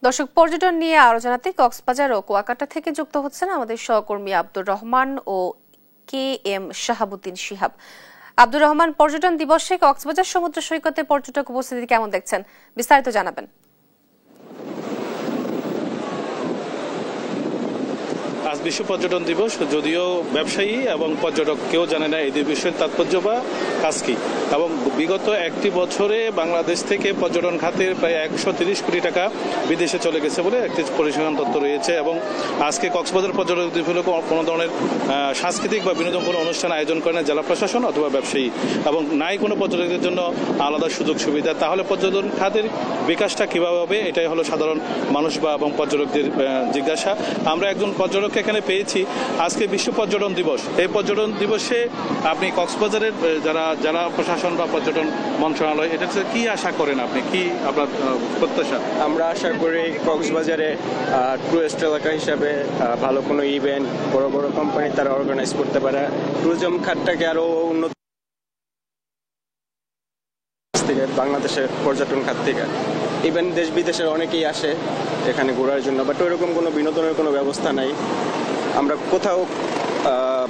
দর্শক, পর্যটন নিয়ে আলোচনাতে কক্সবাজার ও কুয়াকাটা থেকে যুক্ত হচ্ছেন আমাদের সহকর্মী আব্দুর রহমান ও কে এম শাহাবুদ্দিন শিহাব। আব্দুর রহমান, পর্যটন দিবসে কক্সবাজার সমুদ্র সৈকতে পর্যটক উপস্থিতি কেমন দেখছেন, বিস্তারিত জানাবেন। আজ বিশ্ব পর্যটন দিবস, যদিও ব্যবসায়ী এবং পর্যটক কেউ জানে না এই দিবসের তাৎপর্য বা কাজ কি। এবং বিগত একটি বছরে বাংলাদেশ থেকে পর্যটন খাতের প্রায় 130 কোটি টাকা বিদেশে চলে গেছে বলে একটি পরিসংখ্যান তথ্য রয়েছে। এবং আজকে কক্সবাজার পর্যটন দিবসে কোনো ধরনের সাংস্কৃতিক বা বিনোদন কোনো অনুষ্ঠান আয়োজন করে না জেলা প্রশাসন অথবা ব্যবসায়ী, এবং নাই কোনো পর্যটকদের জন্য আলাদা সুযোগ সুবিধা। তাহলে পর্যটন খাতের বিকাশটা কীভাবে হবে, এটাই হলো সাধারণ মানুষ বা এবং পর্যটকদের জিজ্ঞাসা। আমরা একজন পর্যটক এখানে পেয়েছি। আজকে বিশ্ব পর্যটন দিবস, এই পর্যটন দিবসে আপনি কক্সবাজারের যারা জেলা প্রশাসন বা পর্যটন মন্ত্রণালয়, এটা কি আশা করেন, আপনি কি আপনার প্রত্যাশা? আমরা আশা করি কক্সবাজারে টুরিস্ট এলাকা হিসাবে ভালো কোনো ইভেন্ট বড় বড় কোম্পানি তারা অর্গানাইজ করতে পারে, ট্যুরিজম খাতটাকে আরো উন্নত থেকে বাংলাদেশের পর্যটন খাত থেকে। ইভেন দেশ বিদেশের অনেকেই আসে এখানে ঘোরার জন্য, বাট ওইরকম কোনো বিনোদনের কোনো ব্যবস্থা নাই। আমরা কোথাও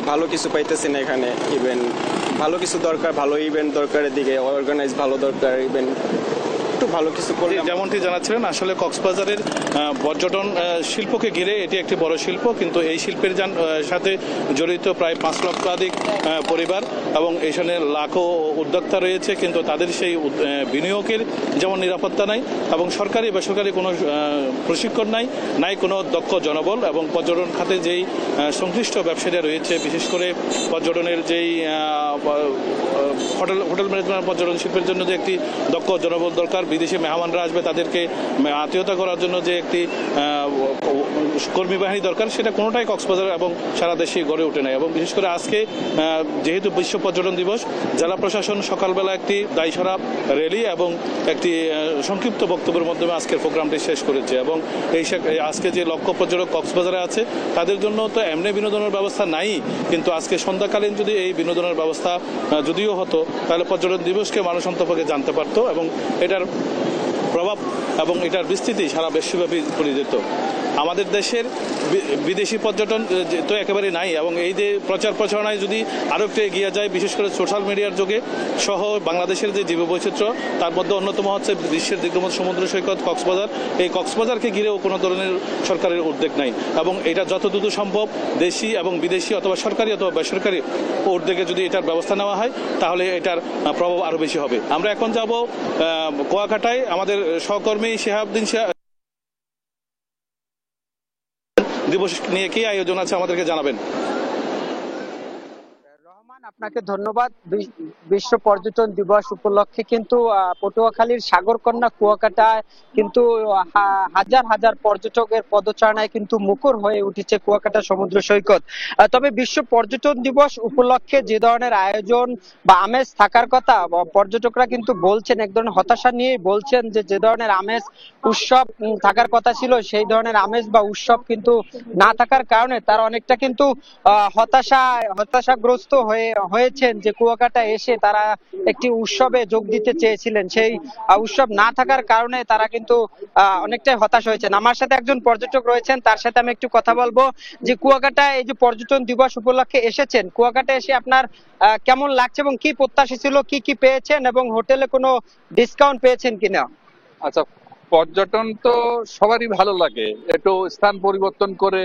ভালো কিছু পাইতেছি না এখানে। ইভেন ভালো কিছু দরকার, ভালো ইভেন্ট দরকারের দিকে অর্গানাইজ ভালো দরকার, ইভেন্ট একটু ভালো কিছু করে। যেমনটি জানাচ্ছিলেন, আসলে কক্সবাজারের পর্যটন শিল্পকে ঘিরে এটি একটি বড় শিল্প, কিন্তু এই শিল্পের সাথে জড়িত প্রায় 5 লক্ষাধিক পরিবার এবং এখানে লাখো উদ্যোক্তা রয়েছে, কিন্তু তাদের সেই বিনিয়োগের যেমন নিরাপত্তা নাই এবং সরকারি বেসরকারি কোনো প্রশিক্ষণ নাই কোনো দক্ষ জনবল। এবং পর্যটন খাতে যেই সংশ্লিষ্ট ব্যবসায়ীরা রয়েছে, বিশেষ করে পর্যটনের যেই হোটেল ম্যানেজমেন্ট পর্যটন শিল্পের জন্য যে একটি দক্ষ জনবল দরকার, বিদেশি মেহমানরা আসবে তাদেরকে আত্মীয়তা করার জন্য যে একটি কর্মী বাহিনী দরকার, সেটা কোনোটাই কক্সবাজার এবং সারা দেশে গড়ে ওঠে নাই। এবং বিশেষ করে আজকে যেহেতু বিশ্ব পর্যটন দিবস, জেলা প্রশাসন সকালবেলা একটি দায়সারা র্যালি এবং একটি সংক্ষিপ্ত বক্তব্যের মাধ্যমে আজকের প্রোগ্রামটি শেষ করেছে। এবং আজকে যে লক্ষ পর্যটক কক্সবাজারে আছে তাদের জন্য তো এমনি বিনোদনের ব্যবস্থা নাই, কিন্তু আজকে সন্ধ্যাকালীন যদি এই বিনোদনের ব্যবস্থা যদিও হতো, তাহলে পর্যটন দিবসকে মানুষ অন্তপক্ষে জানতে পারতো এবং এটার প্রভাব এবং এটার বিস্তৃতি সারা বিশ্বব্যাপী করে যেত। আমাদের দেশের বিদেশি পর্যটন তো একেবারে নাই, এবং এই যে প্রচার প্রচারণায় যদি আরও একটু এগিয়ে যায়, বিশেষ করে সোশ্যাল মিডিয়ার যুগে সহ বাংলাদেশের যে জীববৈচিত্র্য, তার মধ্যে অন্যতম হচ্ছে বিশ্বের দীর্ঘতম সমুদ্র সৈকত কক্সবাজার। এই কক্সবাজারকে ঘিরেও কোনো ধরনের সরকারের উদ্যোগ নাই, এবং এটা যত দ্রুত সম্ভব দেশি এবং বিদেশি অথবা সরকারি অথবা বেসরকারি উদ্যোগে যদি এটার ব্যবস্থা নেওয়া হয়, তাহলে এটার প্রভাব আরও বেশি হবে। আমরা এখন যাব কুয়াকাটায়, আমাদের সহকর্মী শিহাবুদ্দিন দিবস নিয়ে কি আয়োজন আছে আমাদেরকে জানাবেন। আপনাকে ধন্যবাদ। বিশ্ব পর্যটন দিবস উপলক্ষে কিন্তু পটুয়াখালীর সাগরকন্যা কুয়াকাটায় কিন্তু হাজার হাজার পর্যটকের পদচারণায় কিন্তু মুখর হয়ে উঠেছে কুয়াকাটা সমুদ্র সৈকত। তবে বিশ্ব পর্যটন দিবস উপলক্ষে যে ধরনের আয়োজন বা আমেজ থাকার কথা, পর্যটকরা কিন্তু বলছেন, এক ধরনের হতাশা নিয়ে বলছেন যে ধরনের আমেজ উৎসব থাকার কথা ছিল, সেই ধরনের আমেজ বা উৎসব কিন্তু না থাকার কারণে তারা অনেকটা কিন্তু হতাশাগ্রস্ত হয়েছেন যে কুয়াকাটা এসে তারা একটি উৎসবে যোগ দিতে চেয়েছিলেন, সেই উৎসব না থাকার কারণে তারা কিন্তু অনেকটাই হতাশ হয়েছেন। আমার সাথে একজন পর্যটক রয়েছেন, তার সাথে আমি একটু কথা বলবো যে কুয়াকাটা এই যে পর্যটন দিবস উপলক্ষে এসেছেন, কুয়াকাটা এসে আপনার কেমন লাগছে এবং কি প্রত্যাশা ছিল, কি কি পেয়েছেন এবং হোটেলে কোনো ডিসকাউন্ট পেয়েছেন কিনা? আচ্ছা, পর্যটন তো সবারই ভালো লাগে, একটু স্থান পরিবর্তন করে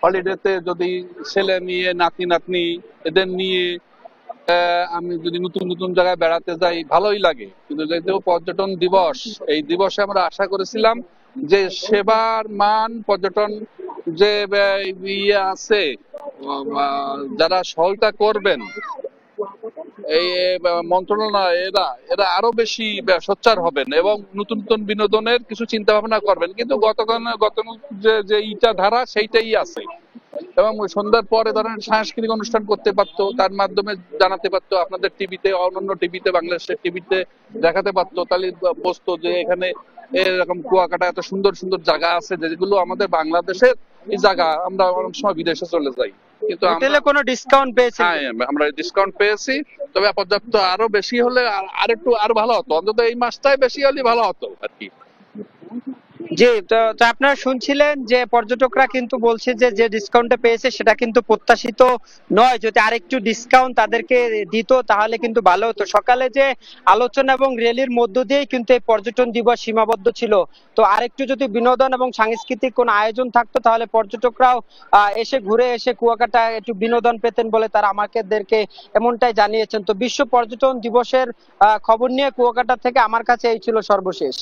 হলিডেতে যদি ছেলে নিয়ে নাতি নাতনি এদের নিয়ে আমি যদি নতুন নতুন জায়গায় বেড়াতে যাই ভালোই লাগে। কিন্তু যেহেতু পর্যটন দিবস, এই দিবসে আমরা আশা করেছিলাম যে সেবার মান, পর্যটন যে ইয়ে আছে যারা সহায়তা করবেন এই মন্ত্রণালয়, এরা আরো বেশি সোচ্চার হবেন এবং নতুন নতুন বিনোদনের কিছু চিন্তা ভাবনা করবেন। কিন্তু গত যে ইটা ধারা সেইটাই আছে, এবং সন্ধ্যার পরে ধরেন সাংস্কৃতিক অনুষ্ঠান করতে পারতো, তার মাধ্যমে জানাতে পারতো, আপনাদের টিভিতে, অন্যান্য টিভিতে, বাংলাদেশের টিভিতে দেখাতে পারতো, তাহলে বসতো যে এখানে এরকম কুয়াকাটা এত সুন্দর সুন্দর জায়গা আছে যেগুলো আমাদের বাংলাদেশের এই জায়গা আমরা অনেক সময় বিদেশে চলে যাই। কিন্তু কোনো ডিসকাউন্ট পেয়েছি? হ্যাঁ, আমরা ডিসকাউন্ট পেয়েছি, তবে পর্যাপ্ত আরো বেশি হলে আরো ভালো হতো, অন্তত এই মাসটাই বেশি হলে ভালো হতো আর কি। জি, তো আপনারা শুনছিলেন যে পর্যটকরা কিন্তু বলছে যে যে ডিসকাউন্টটা পেয়েছে সেটা কিন্তু প্রত্যাশিত নয়। যদি আরেকটু ডিসকাউন্ট তাদেরকে দিত তাহলে কিন্তু ভালো হতো। সকালে যে আলোচনা এবং র্যালির মধ্য দিয়েই কিন্তু এই পর্যটন দিবস সীমাবদ্ধ ছিল। তো আরেকটু যদি বিনোদন এবং সাংস্কৃতিক কোনো আয়োজন থাকতো তাহলে পর্যটকরাও এসে ঘুরে এসে কুয়াকাটা একটু বিনোদন পেতেন বলে তারা আমাদেরকে এমনটাই জানিয়েছেন। তো বিশ্ব পর্যটন দিবসের খবর নিয়ে কুয়াকাটা থেকে আমার কাছে এই ছিল সর্বশেষ।